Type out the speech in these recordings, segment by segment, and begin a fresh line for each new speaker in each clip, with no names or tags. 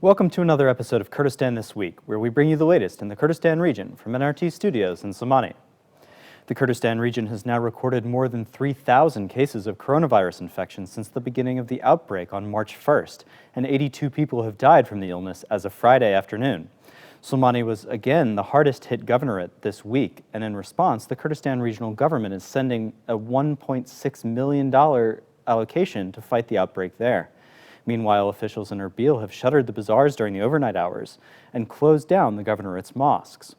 Welcome to another episode of Kurdistan This Week, where we bring you the latest in the Kurdistan region from NRT Studios in Somani. The Kurdistan region has now recorded more than 3,000 cases of coronavirus infection since the beginning of the outbreak on March 1st, and 82 people have died from the illness as of Friday afternoon. Somani was again the hardest hit governorate this week, and in response, the Kurdistan regional government is sending a $1.6 million allocation to fight the outbreak there. Meanwhile, officials in Erbil have shuttered the bazaars during the overnight hours and closed down the governorate's mosques.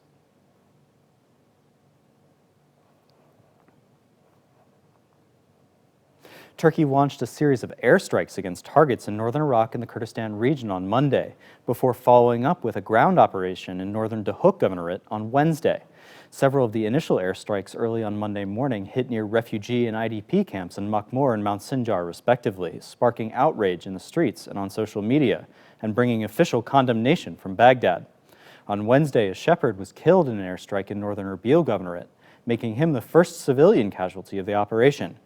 Turkey launched a series of airstrikes against targets in northern Iraq and the Kurdistan region on Monday, before following up with a ground operation in northern Duhok governorate on Wednesday. Several of the initial airstrikes early on Monday morning hit near refugee and IDP camps in Makmur and Mount Sinjar, respectively, sparking outrage in the streets and on social media, and bringing official condemnation from Baghdad. On Wednesday, a shepherd was killed in an airstrike in northern Erbil governorate, making him the first civilian casualty of the operation.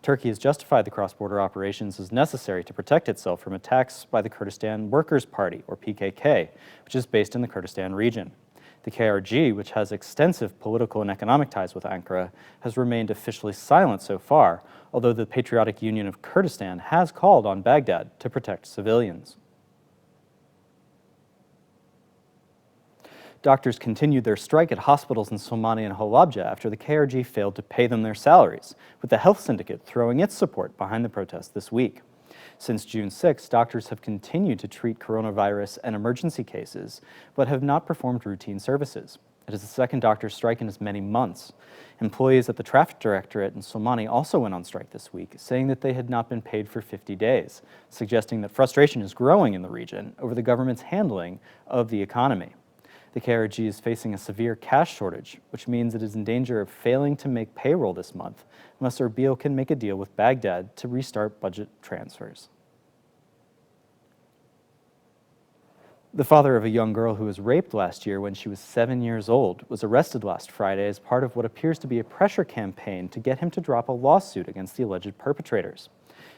Turkey has justified the cross-border operations as necessary to protect itself from attacks by the Kurdistan Workers' Party, or PKK, which is based in the Kurdistan region. The KRG, which has extensive political and economic ties with Ankara, has remained officially silent so far, although the Patriotic Union of Kurdistan has called on Baghdad to protect civilians. Doctors continued their strike at hospitals in Somani and Halabja after the KRG failed to pay them their salaries, with the Health Syndicate throwing its support behind the protest this week. Since June 6, doctors have continued to treat coronavirus and emergency cases, but have not performed routine services. It is the second doctor strike in as many months. Employees at the Traffic Directorate in Somani also went on strike this week, saying that they had not been paid for 50 days, suggesting that frustration is growing in the region over the government's handling of the economy. The KRG is facing a severe cash shortage, which means it is in danger of failing to make payroll this month, unless Erbil can make a deal with Baghdad to restart budget transfers. The father of a young girl who was raped last year when she was 7 years old was arrested last Friday as part of what appears to be a pressure campaign to get him to drop a lawsuit against the alleged perpetrators.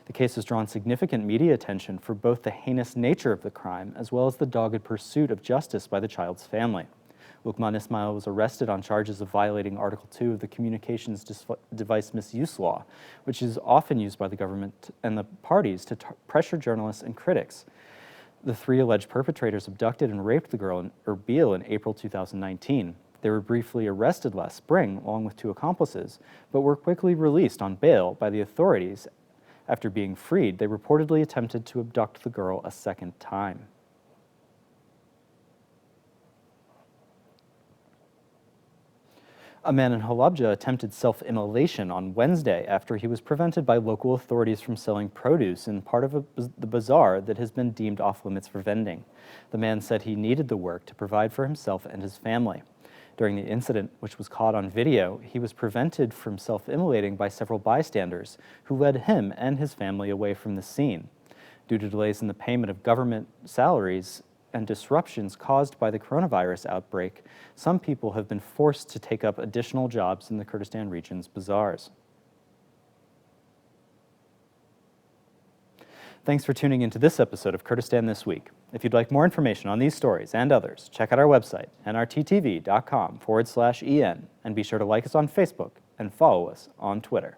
The case has drawn significant media attention for both the heinous nature of the crime as well as the dogged pursuit of justice by the child's family. Lukman Ismail was arrested on charges of violating Article 2 of the Communications Device Misuse Law, which is often used by the government and the parties to pressure journalists and critics. The three alleged perpetrators abducted and raped the girl in Erbil in April 2019. They were briefly arrested last spring, along with two accomplices, but were quickly released on bail by the authorities. After being freed, they reportedly attempted to abduct the girl a second time. A man in Halabja attempted self-immolation on Wednesday after he was prevented by local authorities from selling produce in part of the bazaar that has been deemed off-limits for vending. The man said he needed the work to provide for himself and his family. During the incident, which was caught on video, he was prevented from self-immolating by several bystanders who led him and his family away from the scene. Due to delays in the payment of government salaries and disruptions caused by the coronavirus outbreak, some people have been forced to take up additional jobs in the Kurdistan region's bazaars. Thanks for tuning into this episode of Kurdistan This Week. If you'd like more information on these stories and others, check out our website, nrttv.com/en, and be sure to like us on Facebook and follow us on Twitter.